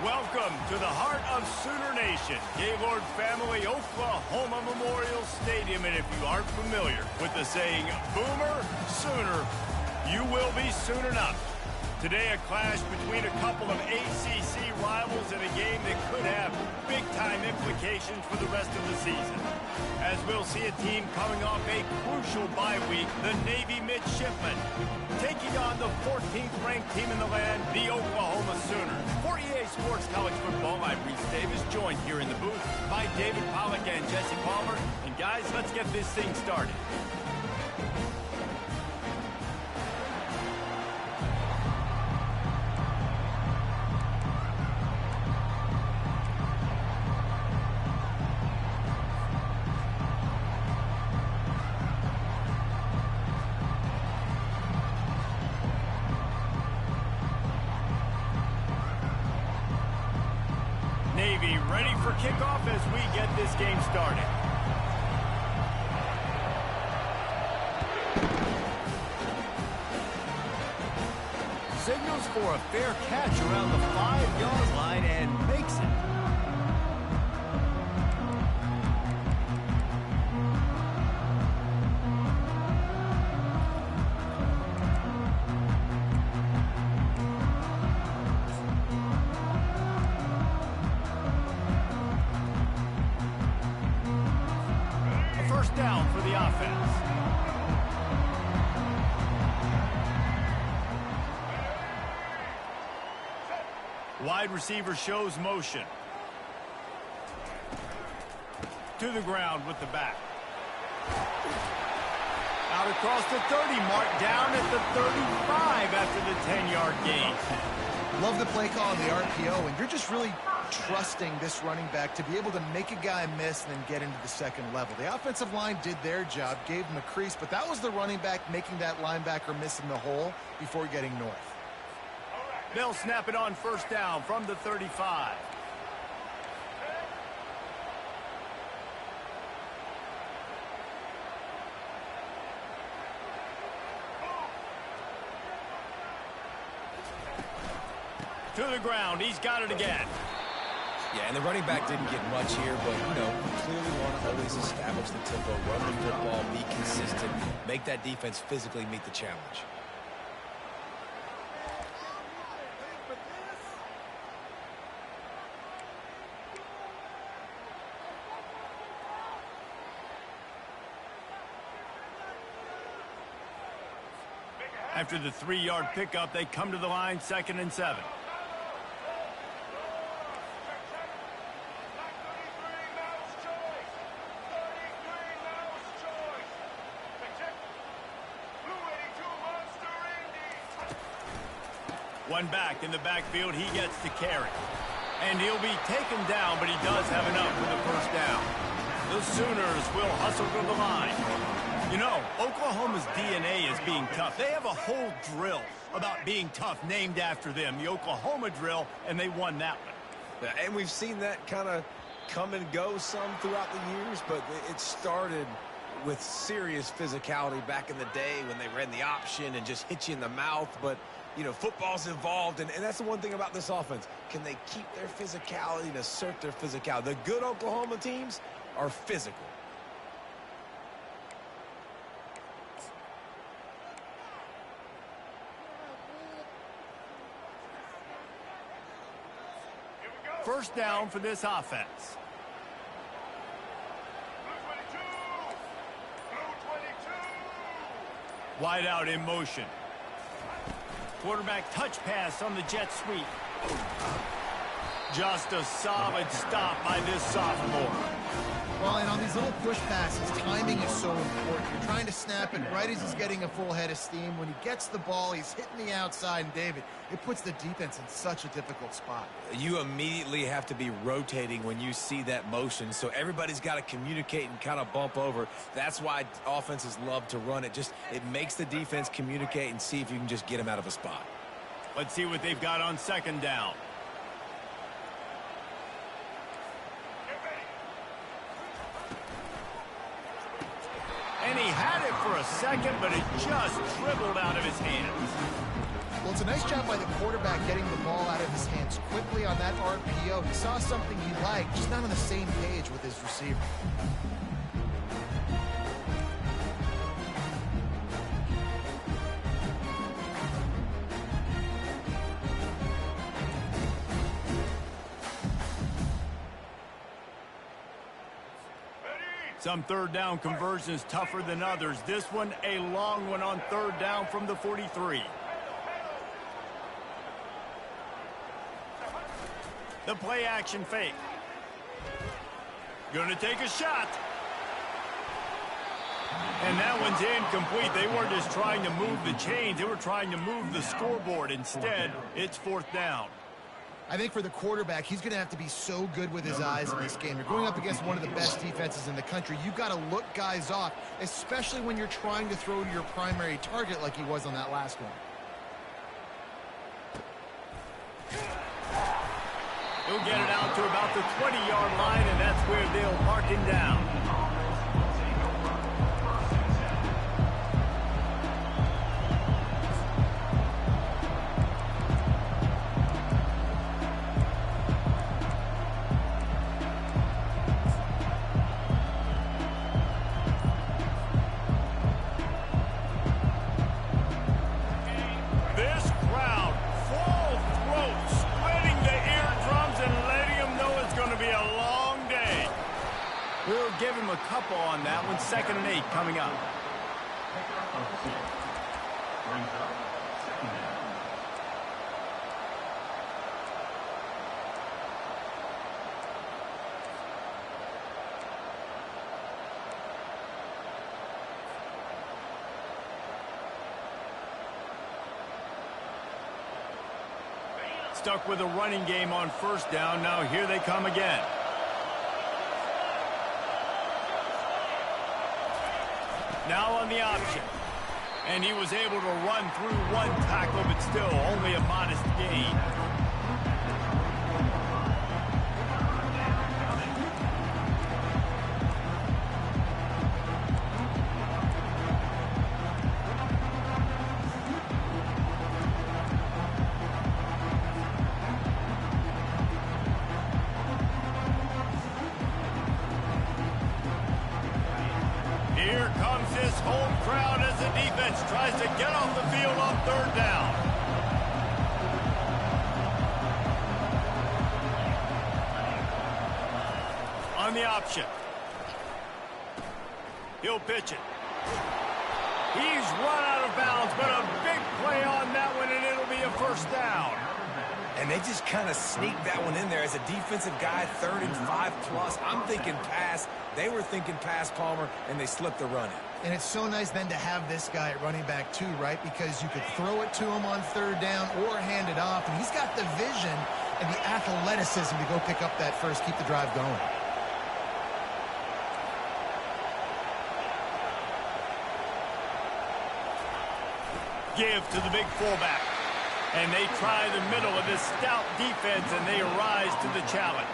Welcome to the heart of Sooner Nation, Gaylord Family Oklahoma Memorial Stadium. And if you aren't familiar with the saying, Boomer Sooner, you will be soon enough. Today, a clash between a couple of ACC rivals in a game that could have big-time implications for the rest of the season. As we'll see a team coming off a crucial bye week, the Navy Midshipmen, taking on the 14th ranked team in the land, the Oklahoma Sooners. For EA Sports College Football, I'm Reese Davis, joined here in the booth by David Pollack and Jesse Palmer. And guys, let's get this thing started. Navy ready for kickoff as we get this game started. Signals for a fair catch around the 5-yard line and makes it. Down for the offense. Wide receiver shows motion. To the ground with the back. Out across the 30, mark down at the 35 after the 10-yard gain. Love the play call on the RPO, and you're just really trusting this running back to be able to make a guy miss and then get into the second level. The offensive line did their job, gave him a crease, but that was the running back making that linebacker miss in the hole before getting north. They'll snap it on first down from the 35. To the ground, he's got it again. Yeah, and the running back didn't get much here, but, you clearly want to always establish the tempo, run the football, be consistent, make that defense physically meet the challenge. After the 3-yard pickup, they come to the line, 2nd and 7. One back in the backfield, he gets the carry. And he'll be taken down, but he does have enough for the first down. The Sooners will hustle to the line. You know, Oklahoma's DNA is being tough. They have a whole drill about being tough named after them, the Oklahoma drill, and they won that one. And we've seen that kind of come and go some throughout the years, but it started with serious physicality back in the day when they ran the option and just hit you in the mouth. But, football's evolved, and that's the one thing about this offense. Can they keep their physicality and assert their physicality? The good Oklahoma teams are physical. First down for this offense. Wide out in motion. Quarterback touch pass on the jet sweep. Just a solid stop by this sophomore. Well, and on these little push passes, timing is so important. You're trying to snap it right as he's getting a full head of steam. When he gets the ball, he's hitting the outside, and David, it puts the defense in such a difficult spot. You immediately have to be rotating when you see that motion, so everybody's got to communicate and kind of bump over. That's why offenses love to run it. It makes the defense communicate and see if you can just get them out of a spot. Let's see what they've got on second down. And he had it for a second, but it just dribbled out of his hands. Well, it's a nice job by the quarterback getting the ball out of his hands quickly on that RPO. He saw something he liked, just not on the same page with his receiver. Some third down conversions tougher than others. This one, a long one on third down from the 43. The play action fake. Going to take a shot. And that one's incomplete. They weren't just trying to move the chains. They were trying to move the scoreboard. Instead, it's fourth down. I think for the quarterback, he's going to have to be so good with his eyes in this game. You're going up against one of the best defenses in the country. You've got to look guys off, especially when you're trying to throw to your primary target like he was on that last one. He'll get it out to about the 20-yard line, and that's where they'll mark him down. Give him a couple on that one. 2nd and 8 coming up. Stuck with a running game on first down. Now here they come again. Now on the option. And he was able to run through one tackle, but still only a modest gain. Here comes his home crowd as the defense tries to get off the field on third down. On the option. He'll pitch it. He's run out of bounds, but a big play on that one, and it'll be a first down. And they just kind of sneaked that one in there as a defensive guy, 3rd and 5+. I'm thinking pass. They were thinking pass, Palmer, and they slipped the run in. And it's so nice then to have this guy at running back too, right? Because you could throw it to him on third down or hand it off. And he's got the vision and the athleticism to go pick up that first, keep the drive going. Give to the big fullback. And they try the middle of this stout defense, and they rise to the challenge.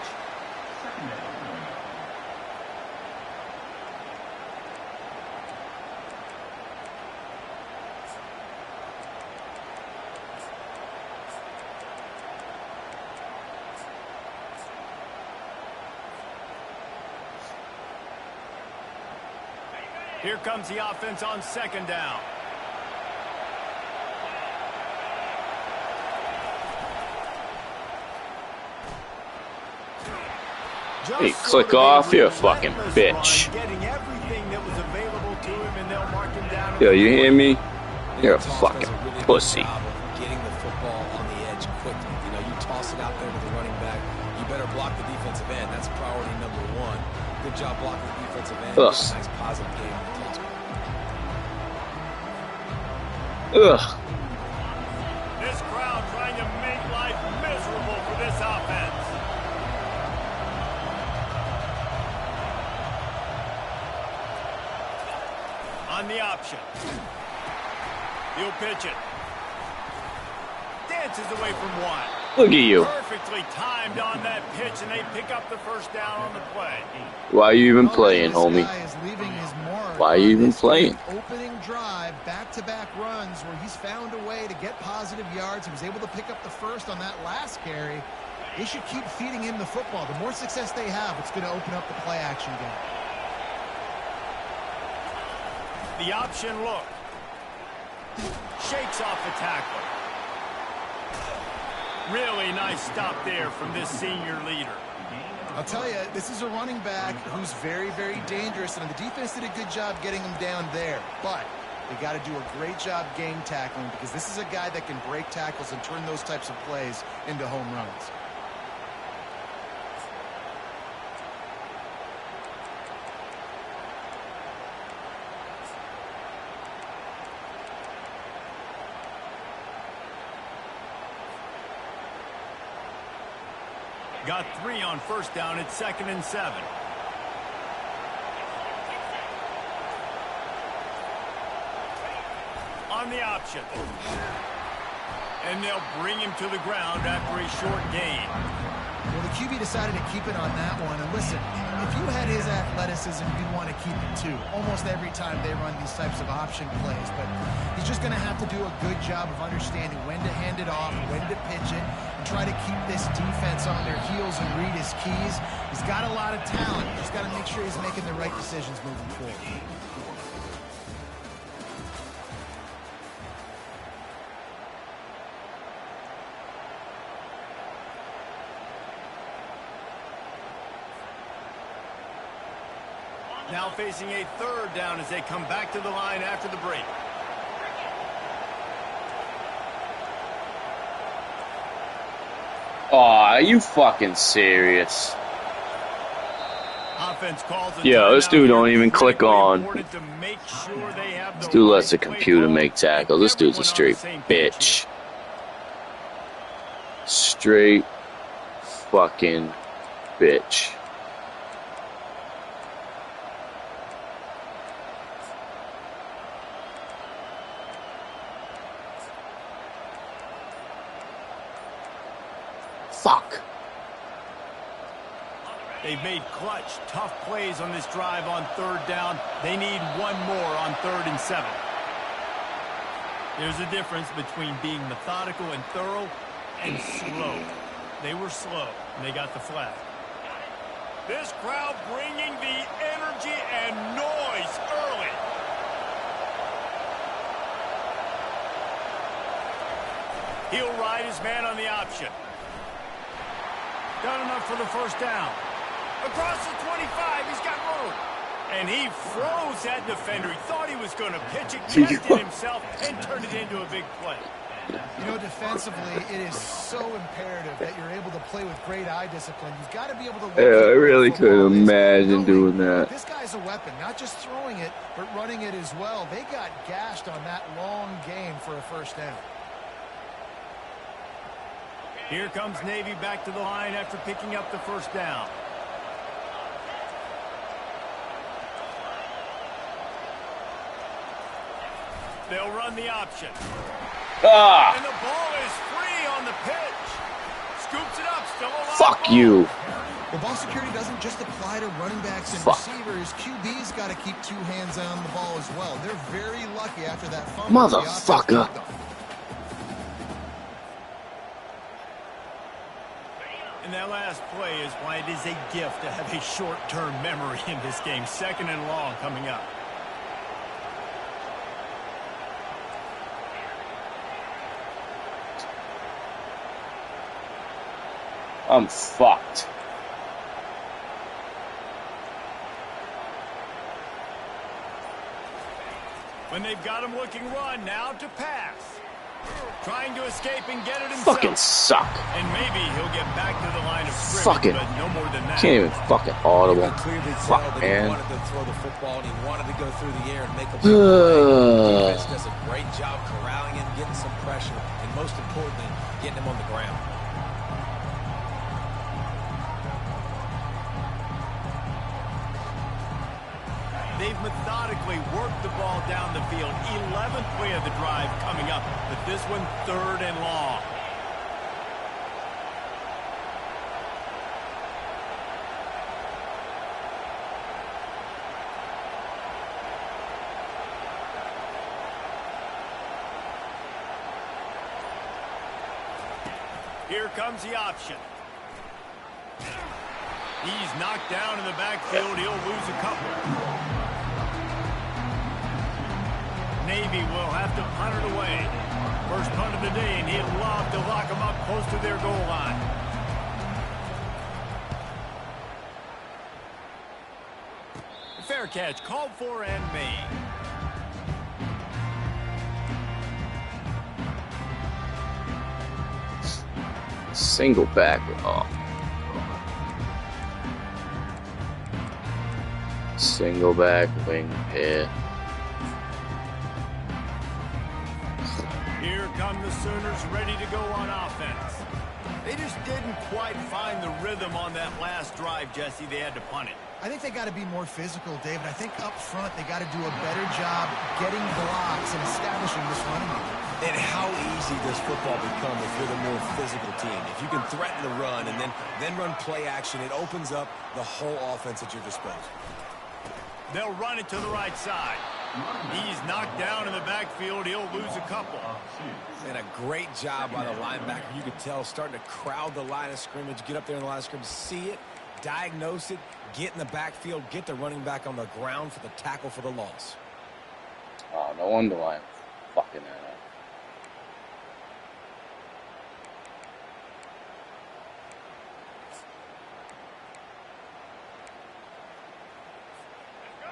Here comes the offense on 2nd down. Hey, click off, you fucking bitch. Yo, you hear me? You're a fucking pussy. Getting the football on the edge quickly. You know, you toss it out there to the running back. You better block the defensive end. That's priority number 1. Good job blocking the defensive end. Nice positive game on the touchdown. Ugh. This crowd trying to make life miserable for this offense. On the option. He'll pitch it. Dances away from one. Look at you. Perfectly timed on that pitch, and they pick up the first down on the play. Why are you even playing, homie? Why are you even playing? Opening drive, back-to-back runs where he's found a way to get positive yards. He was able to pick up the first on that last carry. They should keep feeding him the football. The more success they have, it's going to open up the play-action game. The option look. Shakes off the tackle. Really nice stop there from this senior leader. I'll tell you, this is a running back who's very, very dangerous, and the defense did a good job getting him down there. But they got to do a great job game tackling because this is a guy that can break tackles and turn those types of plays into home runs. Got 3 on first down at 2nd and 7. On the option. And they'll bring him to the ground after a short gain. Well, the QB decided to keep it on that one. And listen, if you had his athleticism, you'd want to keep it too. Almost every time they run these types of option plays. But he's just going to have to do a good job of understanding when to hand it off, when to pitch it, and try to keep this defense on their heels and read his keys. He's got a lot of talent. He's got to make sure he's making the right decisions moving forward. Now facing a 3rd down as they come back to the line after the break. Aw, are you fucking serious? Offense calls a Yo, this dude don't even click on. This dude lets the computer make tackle. This dude's a straight bitch. Straight fucking bitch. Fuck. They've made clutch, tough plays on this drive on 3rd down. They need one more on 3rd and 7. There's a difference between being methodical and thorough and slow. They were slow, and they got the flag. This crowd bringing the energy and noise early. He'll ride his man on the option. Done enough for the first down. Across the 25, he's got room. And he froze that defender. He thought he was going to pitch it, kept it himself, and turned it into a big play. You know, defensively, it is so imperative that you're able to play with great eye discipline. You've got to be able to... Yeah, I really could imagine doing that. This guy's a weapon, not just throwing it, but running it as well. They got gashed on that long game for a first down. Here comes Navy back to the line after picking up the first down. They'll run the option. Ah! And the ball is free on the pitch. Scoops it up, still alive. Fuck you. The ball security doesn't just apply to running backs and receivers. QB's got to keep 2 hands on the ball as well. They're very lucky after that fumble. Motherfucker. And that last play is why it is a gift to have a short-term memory in this game. 2nd and long coming up. I'm fucked. When they've got him looking run, now to pass. Trying to escape and get it himself. Fucking suck. And maybe he'll get back to the line of scrimmage, fucking, but no more than that. Can't even fucking audible. Fuck, man. He wanted to throw the football, and he wanted to go through the air and make a play. The defense does a great job corralling him, getting some pressure, and most importantly, getting him on the ground. They've methodically worked the ball down the field. 11th play of the drive coming up, but this one 3rd and long. Here comes the option. He's knocked down in the backfield. He'll lose a couple. Navy will have to punt it away. First punt of the day, and he'd love to lock them up close to their goal line. Fair catch called for and made. Single back. Oh. Single back wing hit. Here come the Sooners ready to go on offense. They just didn't quite find the rhythm on that last drive, Jesse. They had to punt it. I think they got to be more physical, David. I think up front they got to do a better job getting blocks and establishing this running game. And how easy does football become if you're the more physical team? If you can threaten the run and then run play action, it opens up the whole offense at your disposal. They'll run it to the right side. He's knocked down in the backfield. He'll lose a couple. And a great job by the linebacker. You could tell starting to crowd the line of scrimmage, get up there in the line of scrimmage, see it, diagnose it, get in the backfield, get the running back on the ground for the tackle for the loss. Oh, no wonder why I'm fucking that up.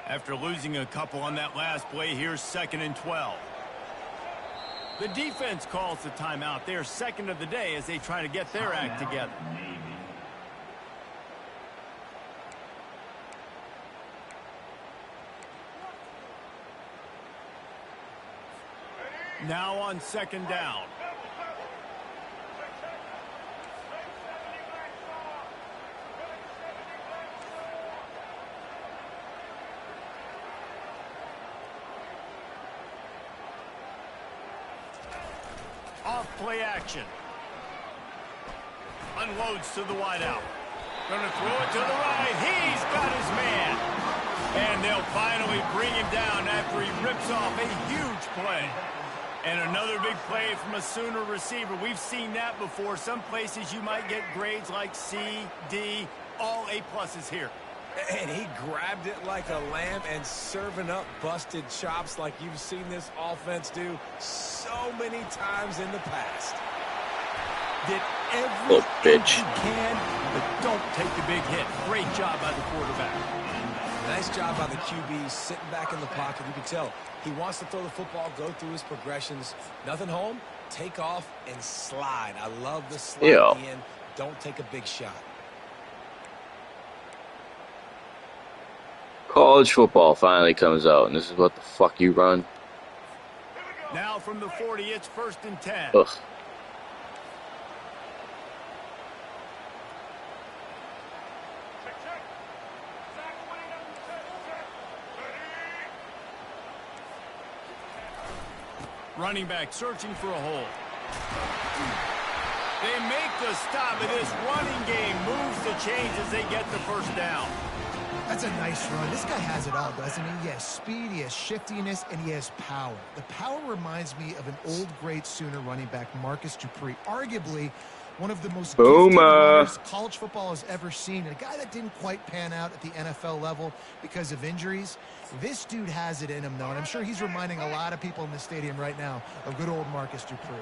After losing a couple on that last play, here's 2nd and 12. The defense calls the timeout. They're second of the day as they try to get their act together. Now on 2nd down. Off play action. Unloads to the wideout. Gonna throw it to the right. He's got his man. And they'll finally bring him down after he rips off a huge play. And another big play from a Sooner receiver. We've seen that before. Some places you might get grades like C, D, all A+ here. And he grabbed it like a lamb and serving up busted chops like you've seen this offense do so many times in the past. Did everything he can, but don't take the big hit. Great job by the quarterback. Nice job by the QB sitting back in the pocket. You can tell he wants to throw the football, go through his progressions. Nothing home, take off and slide. I love the slide at the end. Don't take a big shot. College football finally comes out, and this is what the fuck you run? Now from the 40, it's 1st and 10. Ugh. Running back searching for a hole. They make the stop, and this running game moves the chains as they get the 1st down. That's a nice run. This guy has it all, doesn't he? He has speed, he has shiftiness, and he has power. The power reminds me of an old, great Sooner running back, Marcus Dupree. Arguably one of the most gifted runners college football has ever seen. And a guy that didn't quite pan out at the NFL level because of injuries. This dude has it in him, though, and I'm sure he's reminding a lot of people in the stadium right now of good old Marcus Dupree.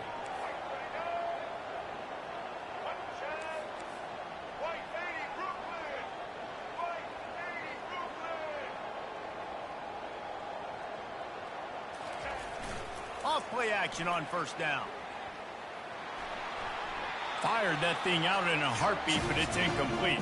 Play action on 1st down. Fired that thing out in a heartbeat, but it's incomplete.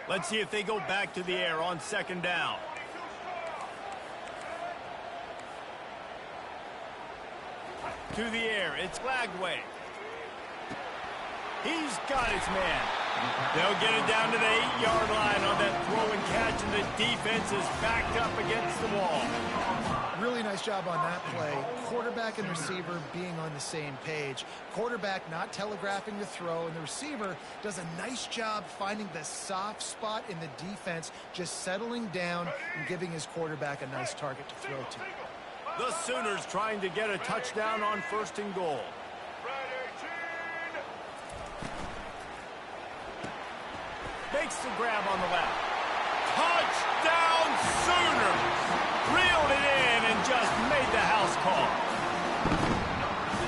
Let's see if they go back to the air on 2nd down. To the air, it's Lagway. He's got his man. They'll get it down to the 8-yard line on that throw and catch, and the defense is backed up against the wall. Really nice job on that play. Quarterback and receiver being on the same page. Quarterback not telegraphing the throw, and the receiver does a nice job finding the soft spot in the defense, just settling down and giving his quarterback a nice target to throw to. The Sooners trying to get a touchdown on 1st and goal. Makes the grab on the left. Touchdown Sooners! Reeled it in and just made the house call.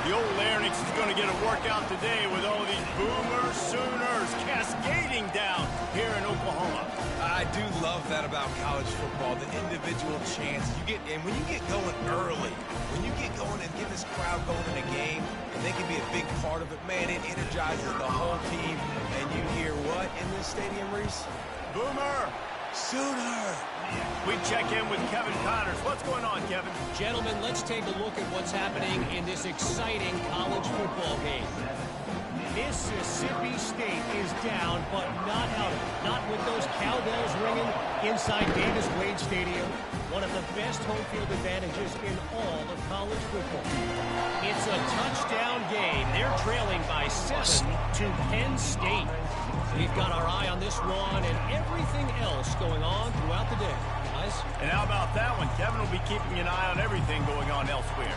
The old Larynx is going to get a workout today with all of these Boomer Sooners cascading down here in Oklahoma. I do love that about college football, the individual chance you get. And when you get going early, when you get going and get this crowd going in a game, and they can be a big part of it, man, it energizes the whole team. And you hear what in this stadium, Reese? Boomer Sooner! We check in with Kevin Connors. What's going on, Kevin? Gentlemen, let's take a look at what's happening in this exciting college football game. Mississippi State is down, but not out of it. Not with those cowbells ringing inside Davis-Wade Stadium. One of the best home field advantages in all of college football. It's a touchdown game. They're trailing by 7 to Penn State. We've got our eye on this one and everything else going on throughout the day, guys. And how about that one? Kevin will be keeping an eye on everything going on elsewhere.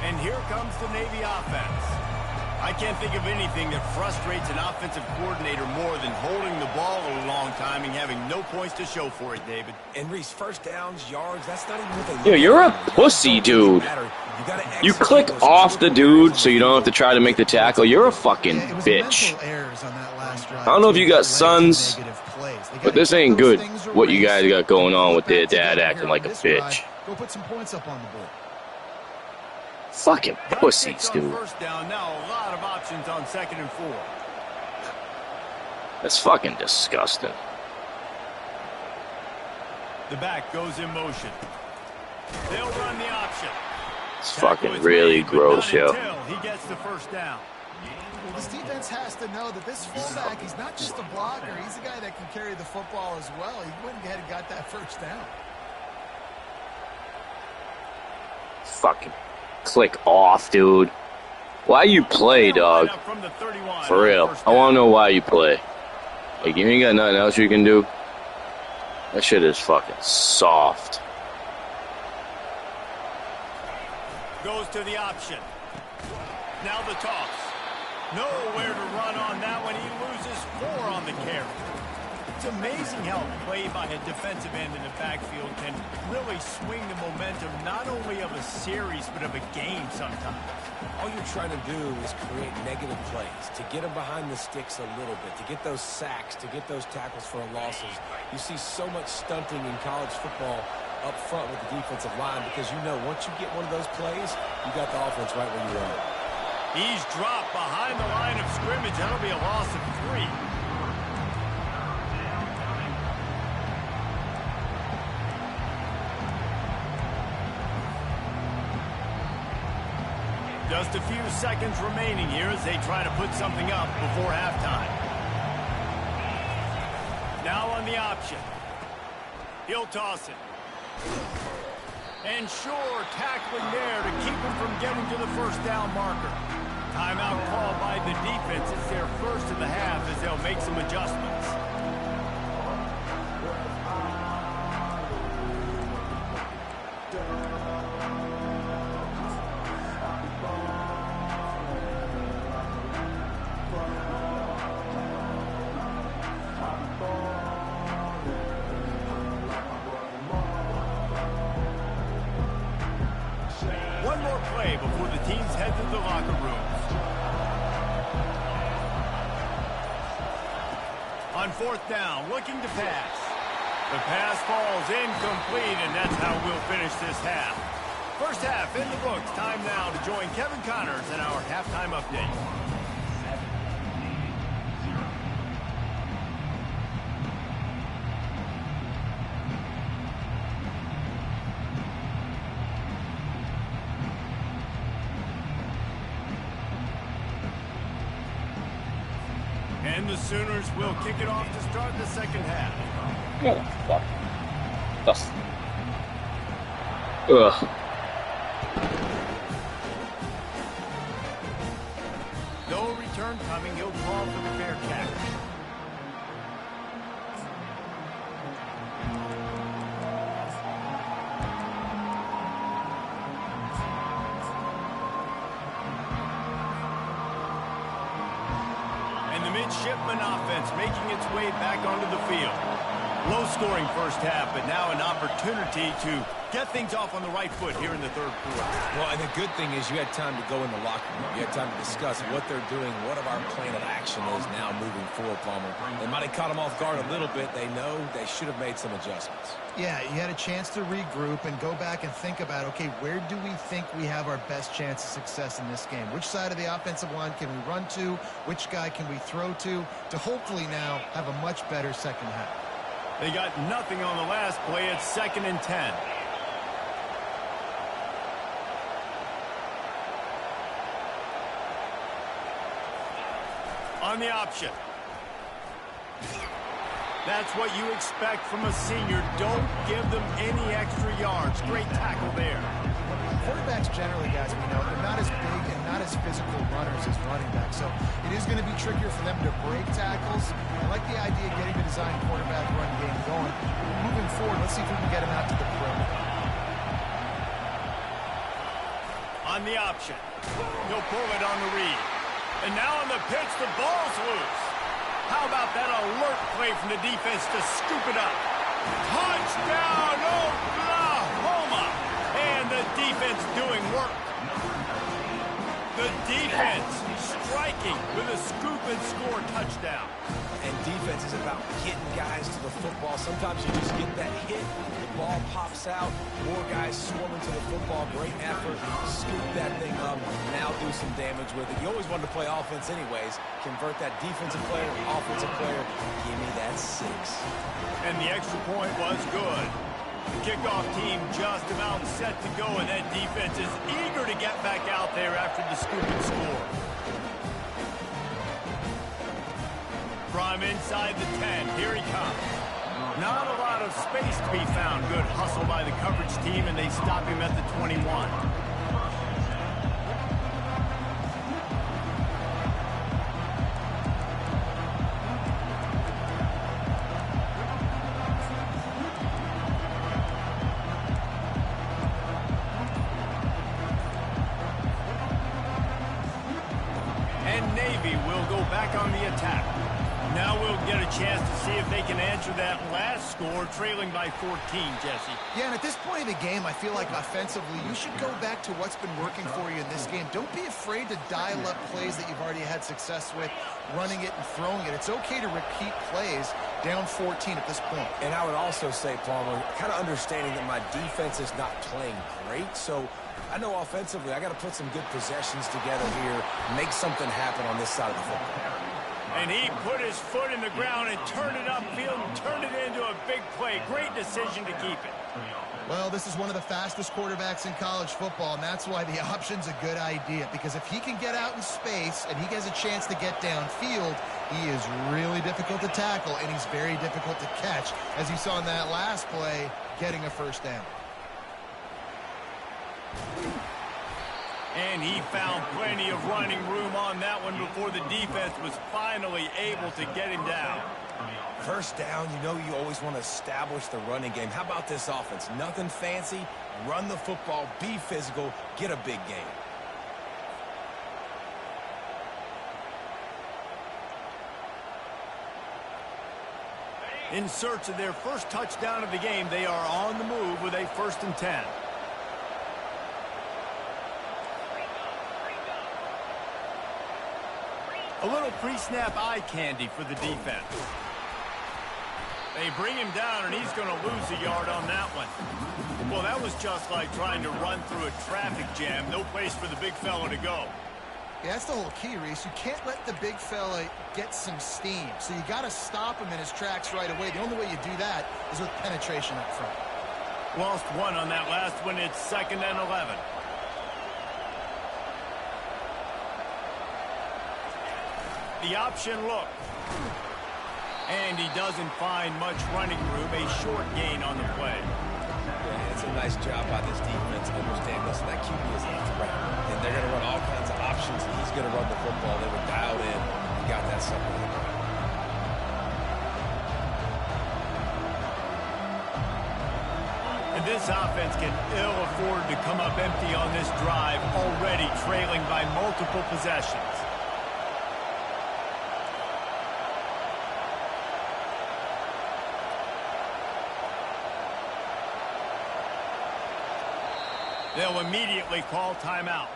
And here comes the Navy offense. I can't think of anything that frustrates an offensive coordinator more than holding the ball a long time and having no points to show for it, David. And Reese, first downs, yards, that's not even what they look Yo, you're a at. pussy, dude. You click off the dude so you don't have to try to make the tackle. You're a fucking bitch. I don't know if you got sons, but this ain't good, what you guys got going on with their dad acting like a bitch. Go put some points up on the board. Fucking pussies, dude. First down, now a lot of options on 2nd and 4. That's fucking disgusting. The back goes in motion. They'll run the option. It's fucking really gross, yo. He gets the first down. Well, this defense has to know that this fullback, he's not just a blocker. He's a guy that can carry the football as well. He went ahead and got that first down. Fucking click off, dude. Why you play, dog? For real. I want to know why you play. Like, you ain't got nothing else you can do? That shit is fucking soft. Goes to the option. Now the toss. Nowhere to run on that one. He loses 4 on the carry. It's amazing how play by a defensive end in the backfield can really swing the momentum not only of a series but of a game sometimes. All you're trying to do is create negative plays, to get them behind the sticks a little bit, to get those sacks, to get those tackles for losses. You see so much stunting in college football up front with the defensive line because you know once you get one of those plays, you got the offense right where you want it. He's dropped behind the line of scrimmage. That'll be a loss of 3. Just a few seconds remaining here as they try to put something up before halftime. Now on the option. He'll toss it. And sure, tackling there to keep him from getting to the first down marker. Timeout called by the defense. It's their first of the half as they'll make some adjustments. One more play before the teams head to the locker rooms. On 4th down, looking to pass. The pass falls incomplete, and that's how we'll finish this half. First half in the books. Time now to join Kevin Connors in our halftime update. And the Sooners will kick it off to start the second half. What the fuck? That's... Ugh. No return coming. He'll call for the fair catch. Midshipman offense making its way back onto the field. Low-scoring first half, but now an opportunity to get things off on the right foot here in the third quarter. Well, and the good thing is you had time to go in the locker room. You had time to discuss what they're doing, what our plan of action is now moving forward, Palmer. They might have caught them off guard a little bit. They know they should have made some adjustments. Yeah, you had a chance to regroup and go back and think about, okay, where do we think we have our best chance of success in this game? Which side of the offensive line can we run to? Which guy can we throw to hopefully now have a much better second half? They got nothing on the last play. It's 2nd and 10. On the option. That's what you expect from a senior. Don't give them any extra yards. Great tackle there. Quarterbacks generally, guys, we know, they're not as big and not as physical runners as running backs. So it is going to be trickier for them to break tackles. I like the idea of getting the design quarterback run game going. Moving forward, let's see if we can get him out to the perimeter. On the option. He'll pull it on the read. And now on the pitch, the ball's loose. How about that alert play from the defense to scoop it up? Touchdown, Oklahoma! And the defense doing work. The defense striking with a scoop and score touchdown. And defense is about getting guys to the football. Sometimes you just get that hit, the ball pops out, more guys swarming to the football. Great effort, scoop that thing up, now do some damage with it. You always wanted to play offense anyways. Convert that defensive player, offensive player. Give me that 6. And the extra point was good. The kickoff team just about set to go, and that defense is eager to get back out there after the scoop and score. From inside the 10, here he comes. Not a lot of space to be found. Good hustle by the coverage team, and they stop him at the 21. And Navy will go back on the attack. Now we'll get a chance to see if they can answer that last score, trailing by 14, Jesse. Yeah, and at this point of the game, I feel like offensively, you should go back to what's been working for you in this game. Don't be afraid to dial up plays that you've already had success with, running it and throwing it. It's okay to repeat plays down 14 at this point. And I would also say, Palmer, kind of understanding that my defense is not playing great, so I know offensively I got to put some good possessions together here, make something happen on this side of the football. And he put his foot in the ground and turned it upfield and turned it into a big play. Great decision to keep it. Well, this is one of the fastest quarterbacks in college football, and that's why the option's a good idea. Because if he can get out in space and he has a chance to get downfield, he is really difficult to tackle, and he's very difficult to catch. As you saw in that last play, getting a first down. And he found plenty of running room on that one before the defense was finally able to get him down. First down, you know you always want to establish the running game. How about this offense? Nothing fancy. Run the football, be physical, get a big game. In search of their first touchdown of the game, they are on the move with a 1st and 10. A little pre-snap eye candy for the defense. They bring him down, and he's going to lose a yard on that one. Well, that was just like trying to run through a traffic jam. No place for the big fella to go. Yeah, that's the whole key, Reese. You can't let the big fella get some steam. So you got to stop him in his tracks right away. The only way you do that is with penetration up front. Lost one on that last one. It's 2nd and 11. the option look. And he doesn't find much running room, a short gain on the play. Yeah, it's a nice job by this defense. Understand this, that QB is a threat. And they're going to run all kinds of options. He's going to run the football. They were dialed in. He got that something. And this offense can ill afford to come up empty on this drive, already trailing by multiple possessions. They'll immediately call timeout.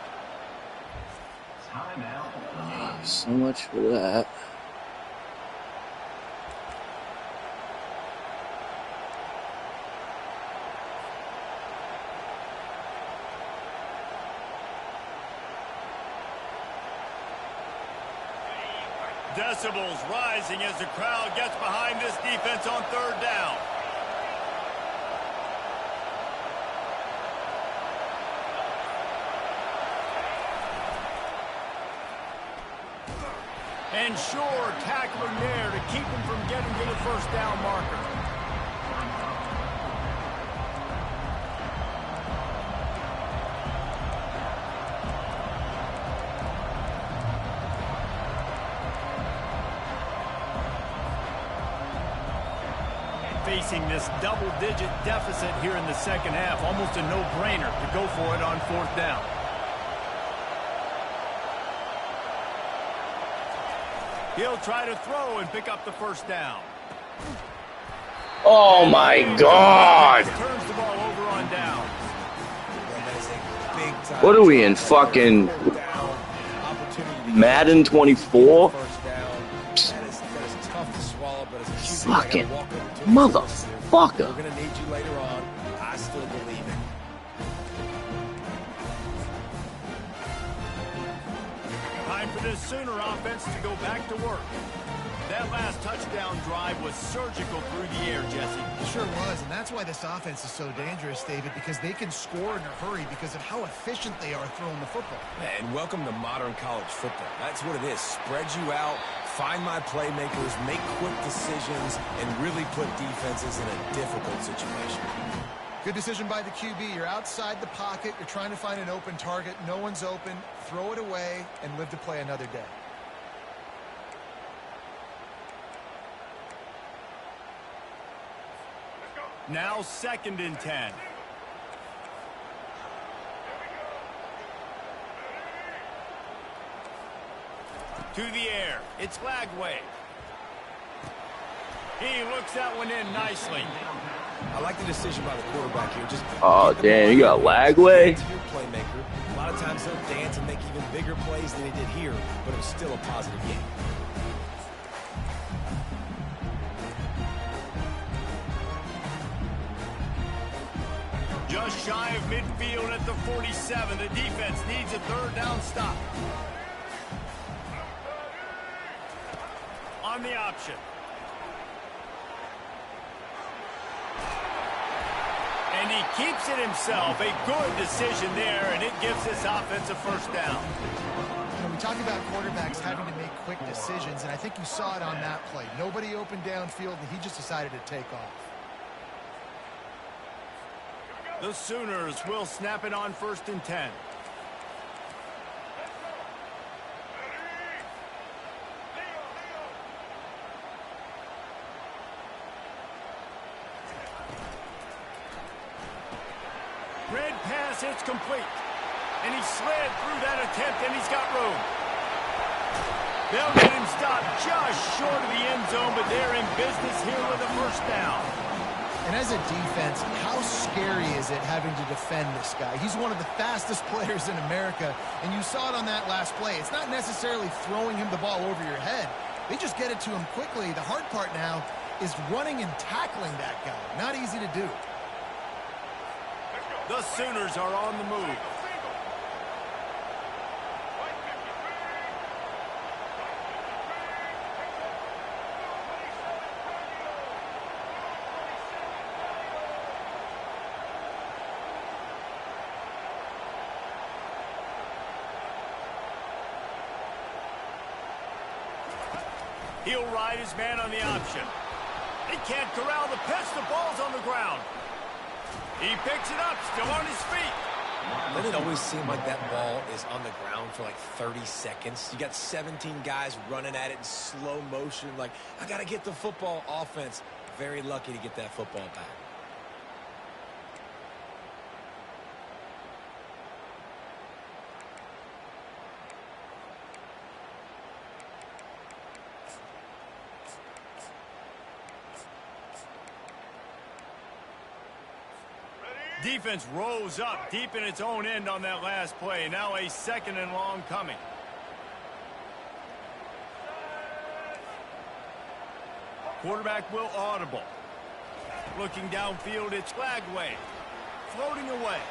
So much for that. Decibels rising as the crowd gets behind this defense on third down. And sure, tackling there to keep him from getting to the first down marker. Facing this double-digit deficit here in the second half, almost a no-brainer to go for it on fourth down. He'll try to throw and pick up the first down. Oh my God! Turns the ball over on downs. What are we in, fucking Madden 24? Fucking motherfucker. We're gonna need you later on. I still believe it. Time for this Sooner offense to go back to work. That last touchdown drive was surgical through the air, Jesse. It sure was, and that's why this offense is so dangerous, David, because they can score in a hurry because of how efficient they are throwing the football. And welcome to modern college football. That's what it is. Spread you out, find my playmakers, make quick decisions, and really put defenses in a difficult situation. Good decision by the QB. You're outside the pocket. You're trying to find an open target. No one's open. Throw it away and live to play another day. Now 2nd and 10. To the air. It's Lagway. He looks that one in nicely. I like the decision by the quarterback here. Just damn, you got Lagway? Your playmaker. A lot of times they'll dance and make even bigger plays than he did here, but it was still a positive game. Just shy of midfield at the 47. The defense needs a third down stop. On the option. And he keeps it himself. A good decision there, and it gives this offense a first down. You know, we talk about quarterbacks having to make quick decisions, and I think you saw it on that play. Nobody opened downfield, and he just decided to take off. The Sooners will snap it on 1st and 10. Red pass, it's complete. And he slid through that attempt, and he's got room. They'll get him stopped just short of the end zone, but they're in business here with a first down. And as a defense, how scary is it having to defend this guy? He's one of the fastest players in America, and you saw it on that last play. It's not necessarily throwing him the ball over your head. They just get it to him quickly. The hard part now is running and tackling that guy. Not easy to do. The Sooners are on the move. He'll ride his man on the option. He can't corral the pitch. The ball's on the ground. He picks it up, still on his feet. Doesn't it always seem like that ball is on the ground for like 30 seconds? You got 17 guys running at it in slow motion. Like, I got to get the football. Offense, very lucky to get that football back. Defense rose up deep in its own end on that last play. Now a 2nd and long coming. Quarterback will audible. Looking downfield, it's Lagway. Floating away.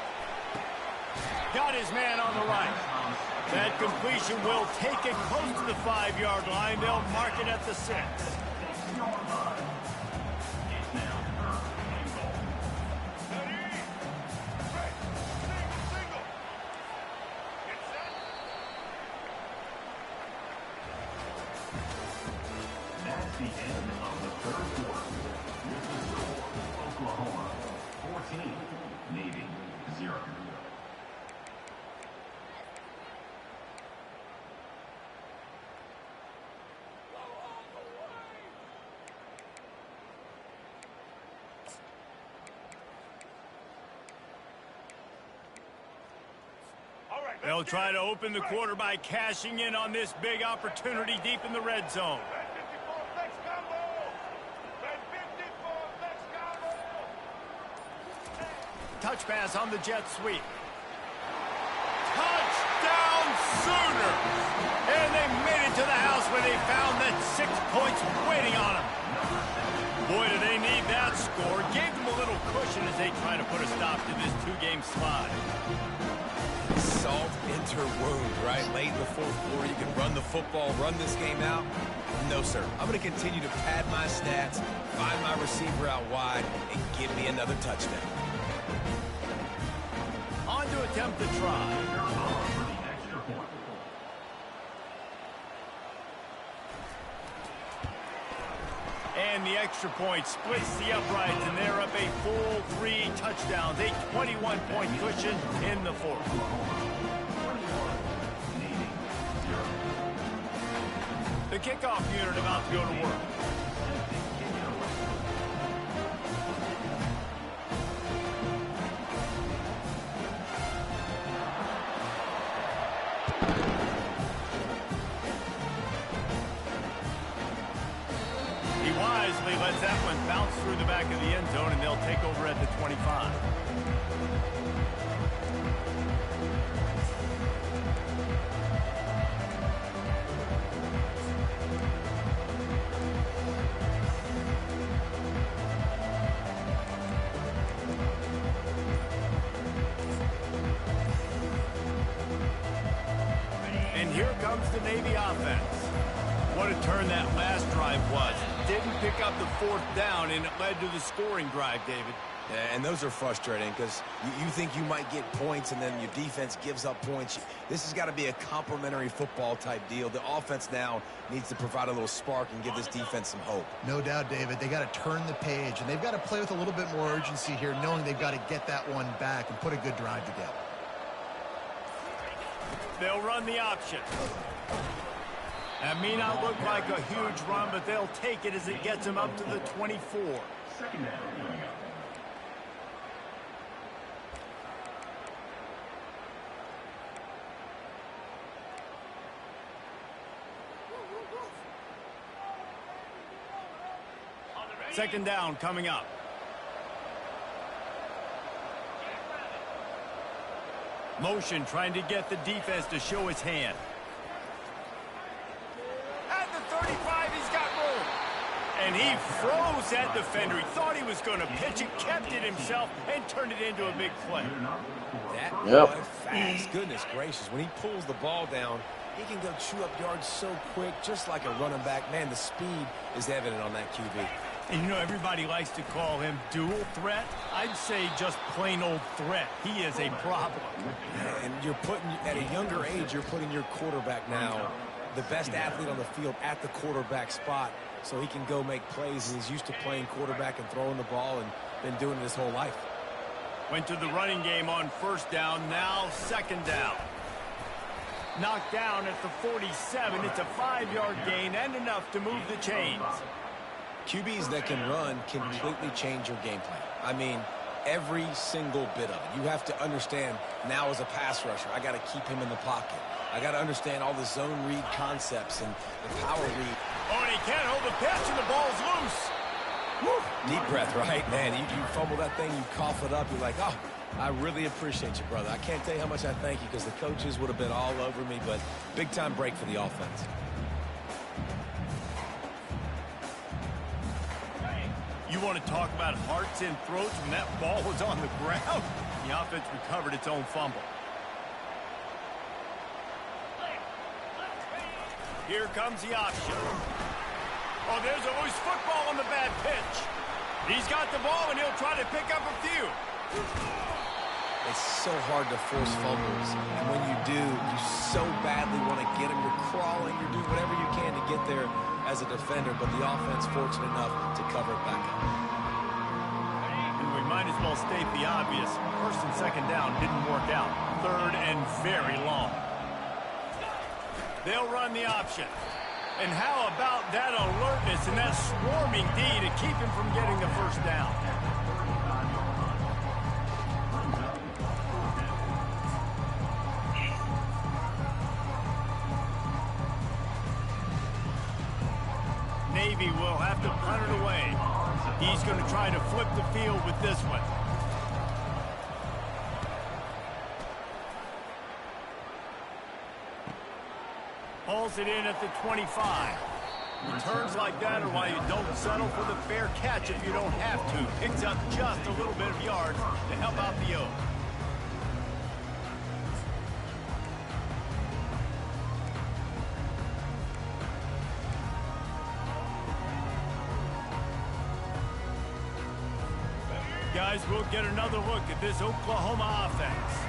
Got his man on the right. That completion will take it close to the 5-yard line. They'll mark it at the 6. The end of the 3rd quarter. This is the score. Oklahoma 14, Navy 0. They'll try to open the quarter by cashing in on this big opportunity deep in the red zone. Touch pass on the jet sweep. Touchdown Sooners! And they made it to the house where they found that 6 points waiting on them. Boy, do they need that score. Gave them a little cushion as they try to put a stop to this 2-game slide. Salt into wound, right? Late in the 4th quarter, you can run the football, run this game out. No, sir. I'm going to continue to pad my stats, find my receiver out wide, and give me another touchdown. On to attempt the try. And the extra point splits the uprights, and they're up a full 3 touchdowns, a 21-point cushion in the 4th. The kickoff unit about to go to work. Lets that one bounce through the back of the end zone, and they'll take over at the 25. And here comes the Navy offense. What a turn that last drive was. Didn't pick up the 4th down, and it led to the scoring drive, David. Yeah, and those are frustrating because you think you might get points, and then your defense gives up points. This has got to be a complementary football type deal. The offense now needs to provide a little spark and give this defense some hope. No doubt, David. They got to turn the page, and they've got to play with a little bit more urgency here, knowing they've got to get that one back and put a good drive together. They'll run the option. That may not look like a huge run, but they'll take it as it gets them up to the 24. Second down coming up. Second down coming up. Motion trying to get the defense to show his hand. At the 35, he's got room. And he froze that defender. He thought he was going to pitch it, kept it himself, and turned it into a big play. That was fast. Goodness gracious. When he pulls the ball down, he can go chew up yards so quick, just like a running back. Man, the speed is evident on that QB. And you know, everybody likes to call him dual threat. I'd say just plain old threat. He is a problem. And you're putting, at a younger age, you're putting your quarterback now the best athlete on the field at the quarterback spot so he can go make plays. And he's used to playing quarterback and throwing the ball and been doing it his whole life. Went to the running game on first down, now second down. Knocked down at the 47. It's a 5-yard gain and enough to move the chains. QBs that can run completely change your game plan. I mean, every single bit of it. You have to understand now as a pass rusher, I got to keep him in the pocket. I got to understand all the zone read concepts and the power read. Oh, and he can't hold the pitch, and the ball's loose. Woo. Deep breath, right? Man, you fumble that thing, you cough it up, you're like, oh, I really appreciate you, brother. I can't tell you how much I thank you because the coaches would have been all over me, but big-time break for the offense. You want to talk about hearts and throats when that ball was on the ground? The offense recovered its own fumble. Here comes the option. Oh, there's a loose football on the bad pitch. He's got the ball, and he'll try to pick up a few. It's so hard to force fumbles. And when you do, you so badly want to get them. You're crawling. You're doing whatever you can to get there as a defender, but the offense fortunate enough to cover it back up. And we might as well state the obvious. First and second down didn't work out. Third and very long. They'll run the option. And how about that alertness and that swarming D to keep him from getting the first down? Navy will have to punt it away. He's going to try to flip the field with this one. Hauls it in at the 25. Returns like that are why you don't settle for the fair catch if you don't have to. Picks up just a little bit of yards to help out the O. Guys, we'll get another look at this Oklahoma offense.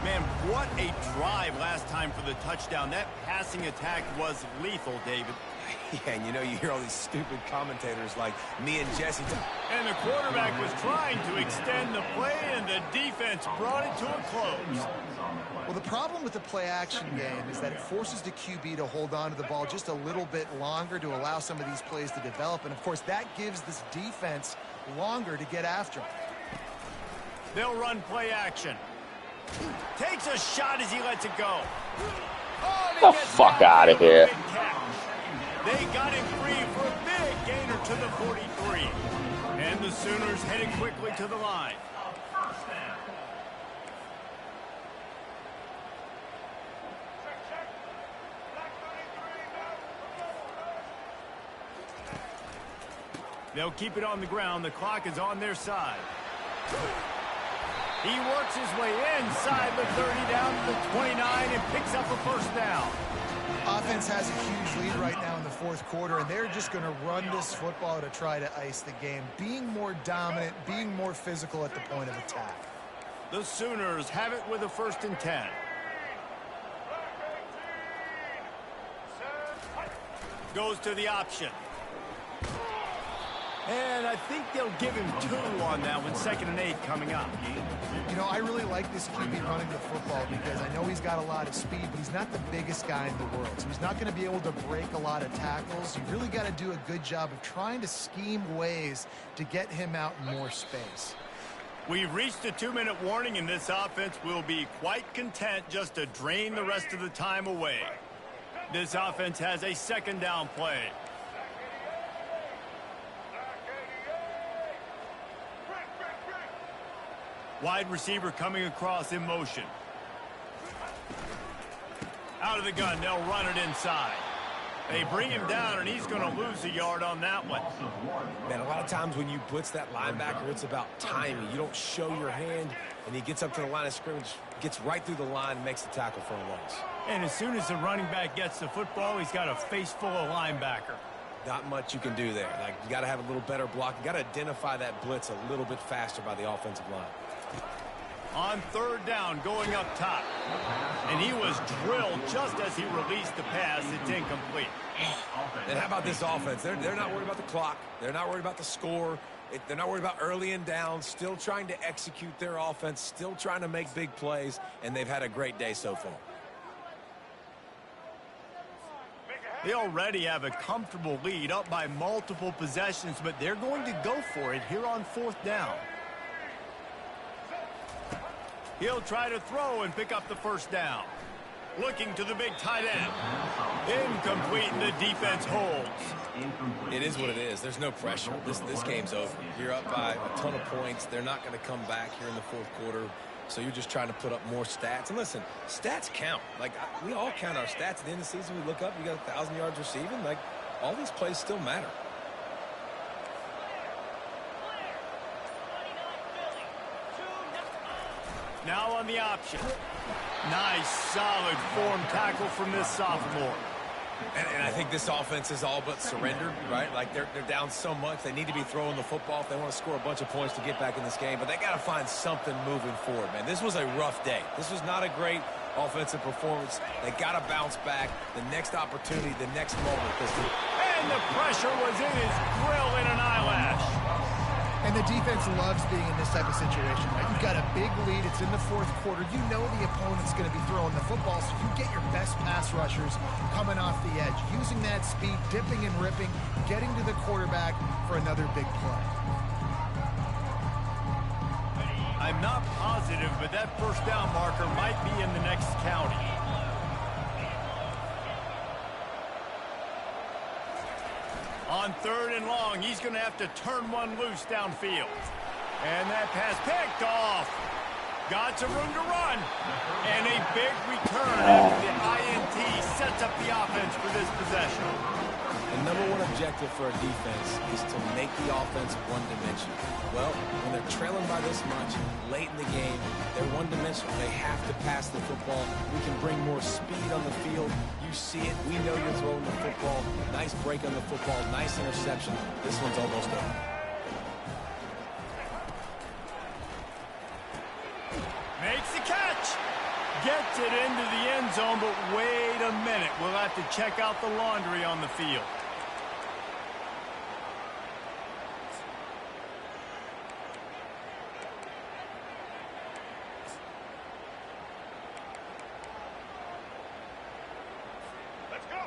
Man, what a drive last time for the touchdown. That passing attack was lethal, David. Yeah, and you know, you hear all these stupid commentators like me and Jesse. And the quarterback was trying to extend the play, and the defense brought it to a close. Well, the problem with the play-action game is that it forces the QB to hold on to the ball just a little bit longer to allow some of these plays to develop. And, of course, that gives this defense longer to get after him. They'll run play action. Takes a shot as he lets it go. The fuck out of here. They got him free for a big gainer to the 43. And the Sooners heading quickly to the line. They'll keep it on the ground. The clock is on their side. He works his way inside the 30 down to the 29 and picks up a first down. Offense has a huge lead right now in the fourth quarter, and they're just going to run this football to try to ice the game, being more dominant, being more physical at the point of attack. The Sooners have it with a 1st and 10. Goes to the option. And I think they'll give him 2 on that one. 2nd and 8 coming up. You know, I really like this QB running the football because I know he's got a lot of speed, but he's not the biggest guy in the world. So he's not going to be able to break a lot of tackles. You really got to do a good job of trying to scheme ways to get him out in more space. We've reached a 2-minute warning, and this offense will be quite content just to drain the rest of the time away. This offense has a 2nd down play. Wide receiver coming across in motion. Out of the gun, they'll run it inside. They bring him down, and he's going to lose a yard on that one. Man, a lot of times when you blitz that linebacker, it's about timing. You don't show your hand, and he gets up to the line of scrimmage, gets right through the line, and makes the tackle for a loss. And as soon as the running back gets the football, he's got a face full of linebacker. Not much you can do there. Like, you got to have a little better block. You got to identify that blitz a little bit faster by the offensive line. On third down, going up top. And he was drilled just as he released the pass. It's incomplete. And how about this offense? They're not worried about the clock. They're not worried about the score. They're not worried about early and down. Still trying to execute their offense. Still trying to make big plays. And they've had a great day so far. They already have a comfortable lead, up by multiple possessions, but they're going to go for it here on fourth down. He'll try to throw and pick up the first down. Looking to the big tight end. Incomplete, and the defense holds. It is what it is. There's no pressure. This game's over. You're up by a ton of points. They're not going to come back here in the fourth quarter. So you're just trying to put up more stats. And listen, stats count. Like, we all count our stats. At the end of the season, we look up, you got 1,000 yards receiving. Like, all these plays still matter. Now on the option. Nice, solid form tackle from this sophomore. And I think this offense is all but surrendered, right? Like, they're down so much. They need to be throwing the football if they want to score a bunch of points to get back in this game. But they got to find something moving forward, man. This was a rough day. This was not a great offensive performance. They got to bounce back. The next opportunity, the next moment. And the pressure was in his grill in an eyelash. And the defense loves being in this type of situation, right? You've got a big lead. It's in the fourth quarter. You know the opponent's going to be throwing the football, so you get your best pass rushers coming off the edge, using that speed, dipping and ripping, getting to the quarterback for another big play. I'm not positive, but that first down marker might be in the next county. On third and long, he's going to have to turn one loose downfield. And that pass picked off. Got some room to run. And a big return after the INT sets up the offense for this possession. The number one objective for a defense is to make the offense one-dimensional. Well, when they're trailing by this much late in the game, they're one-dimensional. They have to pass the football. We can bring more speed on the field. You see it. We know you're throwing the football. Nice break on the football. Nice interception. This one's almost over. Makes the catch. Gets it into the end zone, but wait a minute. We'll have to check out the laundry on the field.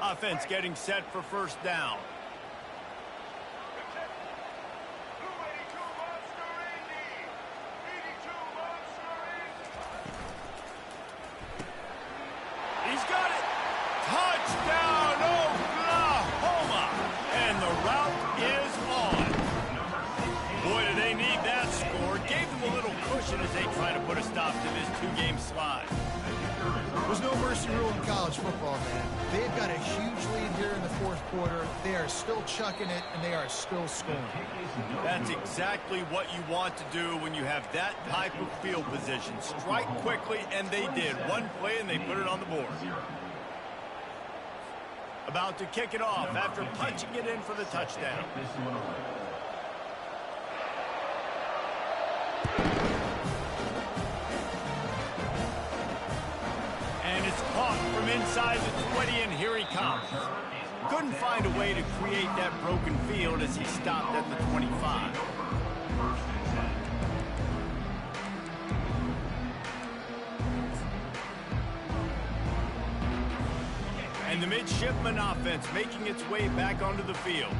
Offense getting set for first down. He's got it. Touchdown, Oklahoma. And the route is on. Boy, do they need that score. Gave them a little cushion as they try to put a stop to this two-game slide. There's no mercy rule in college football, man. They've got a huge lead here in the fourth quarter. They are still chucking it, and they are still scoring. That's exactly what you want to do when you have that type of field position. Strike quickly, and they did. One play, and they put it on the board. About to kick it off after punching it in for the touchdown. And it's caught from inside the 20, and here he comes. Couldn't find a way to create that broken field as he stopped at the 25. And the midshipman offense making its way back onto the field.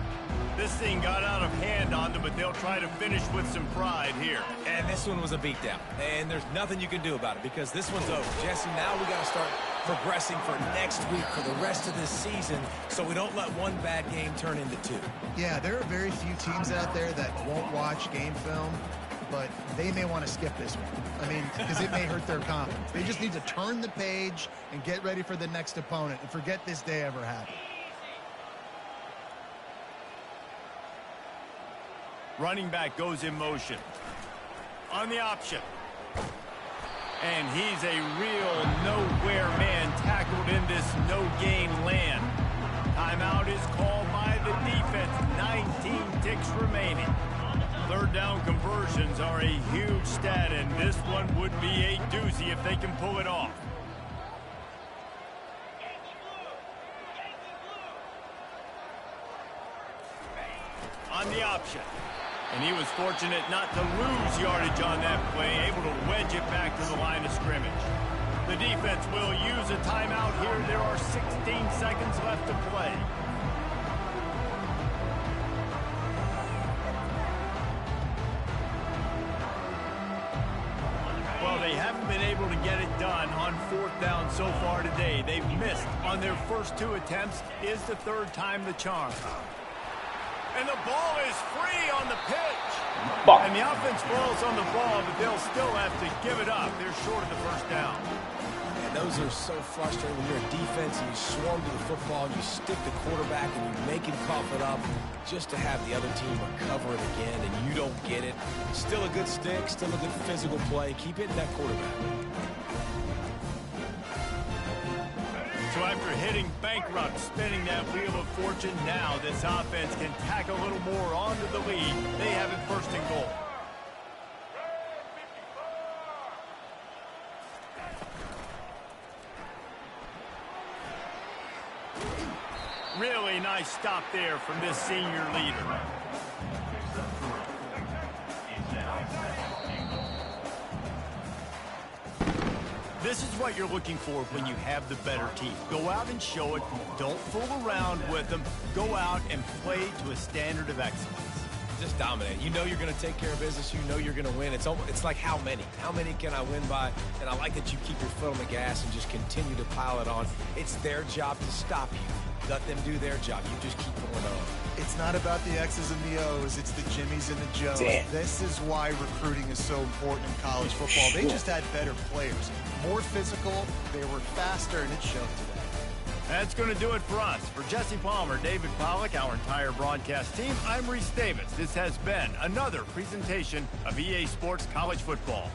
This thing got out of hand on them, but they'll try to finish with some pride here. And this one was a beatdown. And there's nothing you can do about it because this one's over. Jesse, now we got to start progressing for next week, for the rest of this season, so we don't let one bad game turn into two. Yeah, there are very few teams out there that won't watch game film, but they may want to skip this one. I mean, because it may hurt their confidence. They just need to turn the page and get ready for the next opponent and forget this day ever happened. Running back goes in motion. On the option. And he's a real nowhere man tackled in this no-gain land. Timeout is called by the defense. 19 ticks remaining. Third down conversions are a huge stat, and this one would be a doozy if they can pull it off. On the option. And he was fortunate not to lose yardage on that play, able to wedge it back to the line of scrimmage. The defense will use a timeout here. There are 16 seconds left to play. Well, they haven't been able to get it done on 4th down so far today. They've missed on their first 2 attempts. Is the 3rd time the charm. And the ball is free on the pitch. Fuck. And the offense falls on the ball, but they'll still have to give it up. They're short of the 1st down. And those are so frustrating when you're a defense and you swarm to the football and you stick the quarterback and you make him cough it up just to have the other team recover it again and you don't get it. Still a good stick, still a good physical play. Keep hitting that quarterback. So after hitting bankrupt, spinning that wheel of fortune, now this offense can tack a little more onto the lead. They have it 1st and goal. Really nice stop there from this senior leader. This is what you're looking for when you have the better team. Go out and show it. Don't fool around with them. Go out and play to a standard of excellence. Just dominate. You know you're going to take care of business. You know you're going to win. It's like how many? How many can I win by? And I like that you keep your foot on the gas and just continue to pile it on. It's their job to stop you. Let them do their job. You just keep going on. It's not about the X's and the O's. It's the Jimmies and the Joes. Damn. This is why recruiting is so important in college football. They just had better players. More physical, they were faster, and it showed today. That's going to do it for us. For Jesse Palmer, David Pollack, our entire broadcast team, I'm Reese Davis. This has been another presentation of EA Sports College Football.